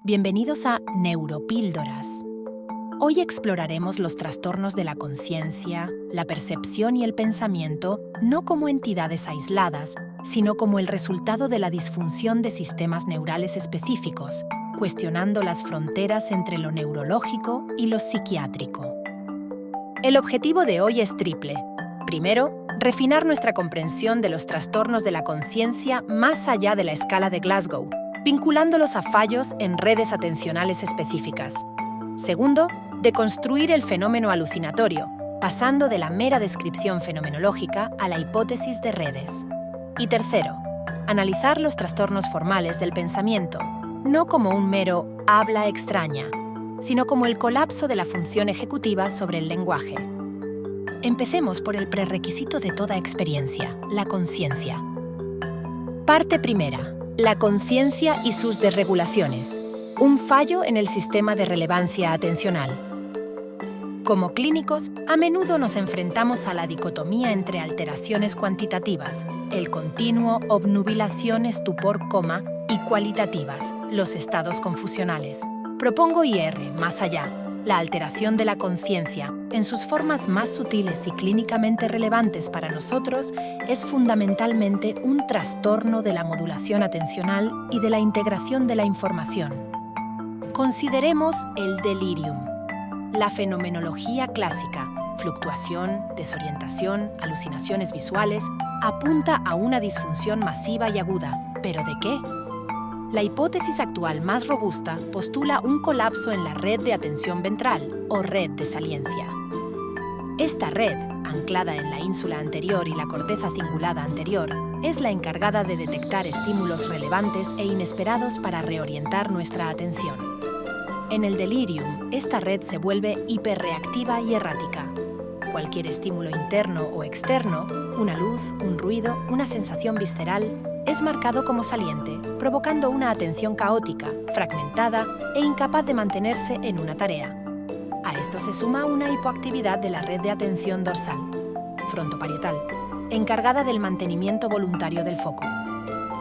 Bienvenidos a Neuropíldoras. Hoy exploraremos los trastornos de la conciencia, la percepción y el pensamiento no como entidades aisladas, sino como el resultado de la disfunción de sistemas neurales específicos, cuestionando las fronteras entre lo neurológico y lo psiquiátrico. El objetivo de hoy es triple. Primero, refinar nuestra comprensión de los trastornos de la conciencia más allá de la escala de Glasgow, vinculándolos a fallos en redes atencionales específicas. Segundo, deconstruir el fenómeno alucinatorio, pasando de la mera descripción fenomenológica a la hipótesis de redes. Y tercero, analizar los trastornos formales del pensamiento, no como un mero habla extraña, sino como el colapso de la función ejecutiva sobre el lenguaje. Empecemos por el prerequisito de toda experiencia, la conciencia. Parte primera. La conciencia y sus desregulaciones. Un fallo en el sistema de relevancia atencional. Como clínicos, a menudo nos enfrentamos a la dicotomía entre alteraciones cuantitativas, el continuo, obnubilación, estupor, coma, y cualitativas, los estados confusionales. Propongo IR, más allá, la alteración de la conciencia, en sus formas más sutiles y clínicamente relevantes para nosotros, es fundamentalmente un trastorno de la modulación atencional y de la integración de la información. Consideremos el delirium. La fenomenología clásica, fluctuación, desorientación, alucinaciones visuales, apunta a una disfunción masiva y aguda. ¿Pero de qué? La hipótesis actual más robusta postula un colapso en la red de atención ventral, o red de saliencia. Esta red, anclada en la ínsula anterior y la corteza cingulada anterior, es la encargada de detectar estímulos relevantes e inesperados para reorientar nuestra atención. En el delirium, esta red se vuelve hiperreactiva y errática. Cualquier estímulo interno o externo, una luz, un ruido, una sensación visceral, es marcado como saliente, provocando una atención caótica, fragmentada e incapaz de mantenerse en una tarea. A esto se suma una hipoactividad de la red de atención dorsal, frontoparietal, encargada del mantenimiento voluntario del foco.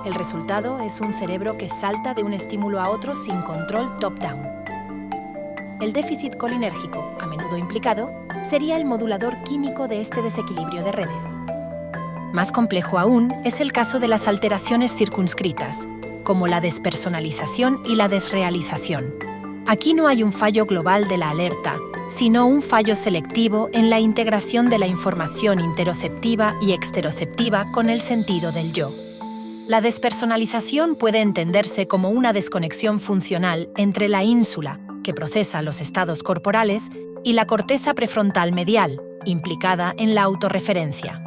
El resultado es un cerebro que salta de un estímulo a otro sin control top-down. El déficit colinérgico, a menudo implicado, sería el modulador químico de este desequilibrio de redes. Más complejo aún es el caso de las alteraciones circunscritas, como la despersonalización y la desrealización. Aquí no hay un fallo global de la alerta, sino un fallo selectivo en la integración de la información interoceptiva y exteroceptiva con el sentido del yo. La despersonalización puede entenderse como una desconexión funcional entre la ínsula, que procesa los estados corporales, y la corteza prefrontal medial, implicada en la autorreferencia.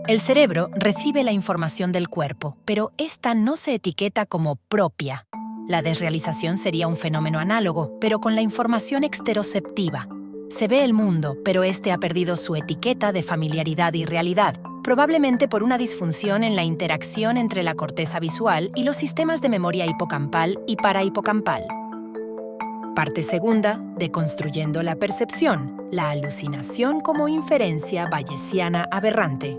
El cerebro recibe la información del cuerpo, pero esta no se etiqueta como propia. La desrealización sería un fenómeno análogo, pero con la información exteroceptiva. Se ve el mundo, pero este ha perdido su etiqueta de familiaridad y realidad, probablemente por una disfunción en la interacción entre la corteza visual y los sistemas de memoria hipocampal y parahipocampal. Parte segunda, deconstruyendo la percepción, la alucinación como inferencia bayesiana aberrante.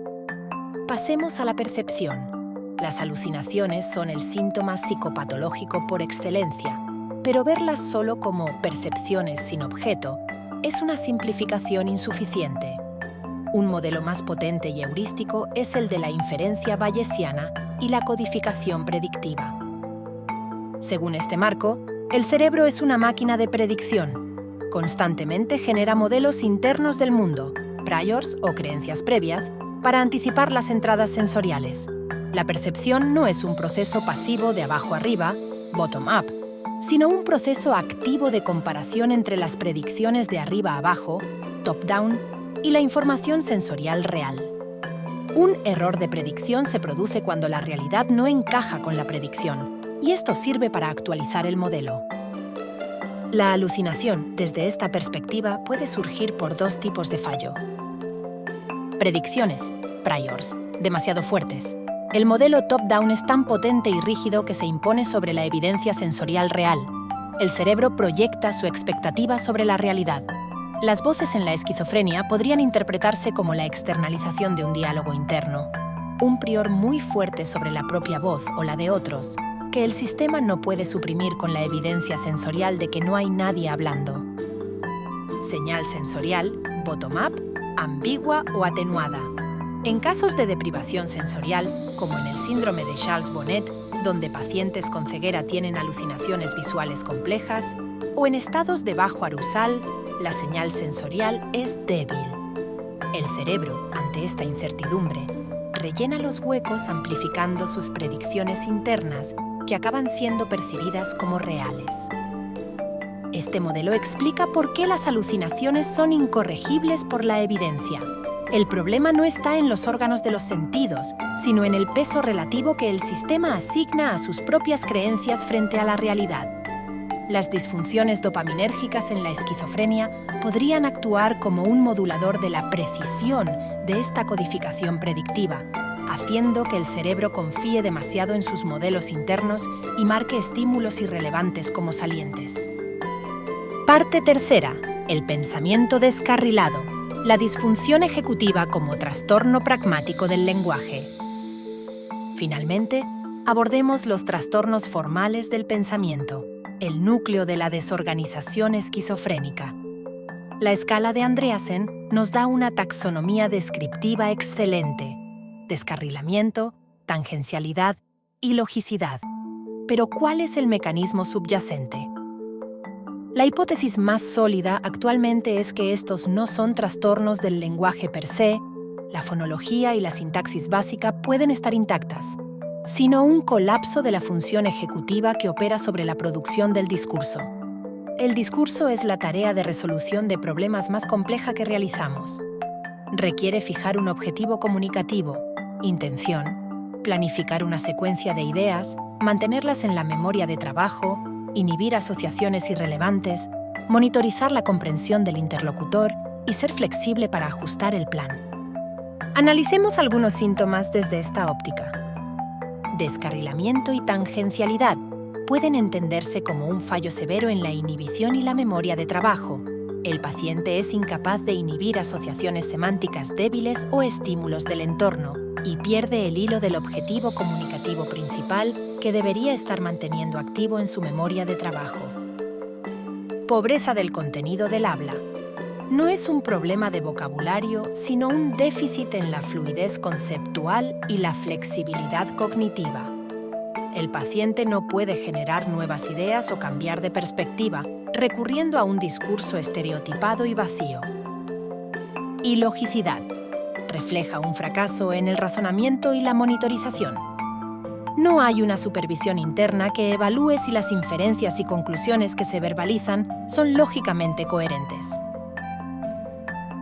Pasemos a la percepción. Las alucinaciones son el síntoma psicopatológico por excelencia, pero verlas solo como percepciones sin objeto es una simplificación insuficiente. Un modelo más potente y heurístico es el de la inferencia bayesiana y la codificación predictiva. Según este marco, el cerebro es una máquina de predicción. Constantemente genera modelos internos del mundo, priors o creencias previas, para anticipar las entradas sensoriales. La percepción no es un proceso pasivo de abajo arriba, bottom-up, sino un proceso activo de comparación entre las predicciones de arriba a abajo, top-down, y la información sensorial real. Un error de predicción se produce cuando la realidad no encaja con la predicción, y esto sirve para actualizar el modelo. La alucinación, desde esta perspectiva, puede surgir por dos tipos de fallo. Predicciones, priors, demasiado fuertes. El modelo top-down es tan potente y rígido que se impone sobre la evidencia sensorial real. El cerebro proyecta su expectativa sobre la realidad. Las voces en la esquizofrenia podrían interpretarse como la externalización de un diálogo interno. Un prior muy fuerte sobre la propia voz o la de otros, que el sistema no puede suprimir con la evidencia sensorial de que no hay nadie hablando. Señal sensorial, bottom-up, ambigua o atenuada. En casos de deprivación sensorial, como en el síndrome de Charles-Bonnet, donde pacientes con ceguera tienen alucinaciones visuales complejas, o en estados de bajo arousal, la señal sensorial es débil. El cerebro, ante esta incertidumbre, rellena los huecos amplificando sus predicciones internas que acaban siendo percibidas como reales. Este modelo explica por qué las alucinaciones son incorregibles por la evidencia. El problema no está en los órganos de los sentidos, sino en el peso relativo que el sistema asigna a sus propias creencias frente a la realidad. Las disfunciones dopaminérgicas en la esquizofrenia podrían actuar como un modulador de la precisión de esta codificación predictiva, haciendo que el cerebro confíe demasiado en sus modelos internos y marque estímulos irrelevantes como salientes. Parte tercera. El pensamiento descarrilado. La disfunción ejecutiva como trastorno pragmático del lenguaje. Finalmente, abordemos los trastornos formales del pensamiento, el núcleo de la desorganización esquizofrénica. La escala de Andreasen nos da una taxonomía descriptiva excelente: descarrilamiento, tangencialidad y logicidad. Pero ¿cuál es el mecanismo subyacente? La hipótesis más sólida actualmente es que estos no son trastornos del lenguaje per se, la fonología y la sintaxis básica pueden estar intactas, sino un colapso de la función ejecutiva que opera sobre la producción del discurso. El discurso es la tarea de resolución de problemas más compleja que realizamos. Requiere fijar un objetivo comunicativo, intención, planificar una secuencia de ideas, mantenerlas en la memoria de trabajo, inhibir asociaciones irrelevantes, monitorizar la comprensión del interlocutor y ser flexible para ajustar el plan. Analicemos algunos síntomas desde esta óptica. Descarrilamiento y tangencialidad pueden entenderse como un fallo severo en la inhibición y la memoria de trabajo. El paciente es incapaz de inhibir asociaciones semánticas débiles o estímulos del entorno y pierde el hilo del objetivo comunicativo principal que debería estar manteniendo activo en su memoria de trabajo. Pobreza del contenido del habla. No es un problema de vocabulario, sino un déficit en la fluidez conceptual y la flexibilidad cognitiva. El paciente no puede generar nuevas ideas o cambiar de perspectiva, recurriendo a un discurso estereotipado y vacío. Ilogicidad. Refleja un fracaso en el razonamiento y la monitorización. No hay una supervisión interna que evalúe si las inferencias y conclusiones que se verbalizan son lógicamente coherentes.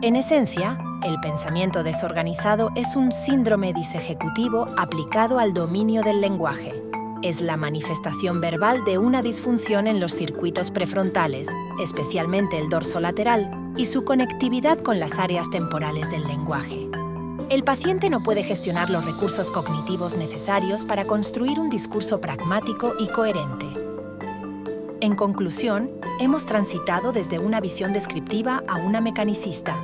En esencia, el pensamiento desorganizado es un síndrome disejecutivo aplicado al dominio del lenguaje. Es la manifestación verbal de una disfunción en los circuitos prefrontales, especialmente el dorsolateral, y su conectividad con las áreas temporales del lenguaje. El paciente no puede gestionar los recursos cognitivos necesarios para construir un discurso pragmático y coherente. En conclusión, hemos transitado desde una visión descriptiva a una mecanicista,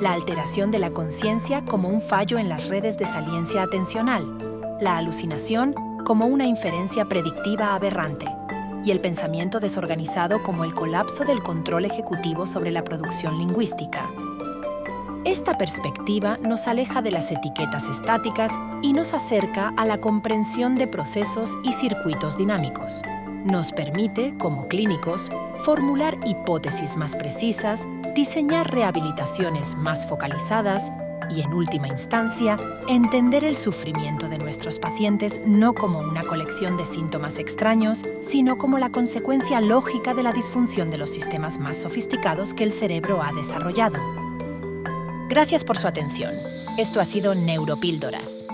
la alteración de la conciencia como un fallo en las redes de saliencia atencional, la alucinación como una inferencia predictiva aberrante, y el pensamiento desorganizado como el colapso del control ejecutivo sobre la producción lingüística. Esta perspectiva nos aleja de las etiquetas estáticas y nos acerca a la comprensión de procesos y circuitos dinámicos. Nos permite, como clínicos, formular hipótesis más precisas, diseñar rehabilitaciones más focalizadas y, en última instancia, entender el sufrimiento de nuestros pacientes no como una colección de síntomas extraños, sino como la consecuencia lógica de la disfunción de los sistemas más sofisticados que el cerebro ha desarrollado. Gracias por su atención. Esto ha sido Neuropíldoras.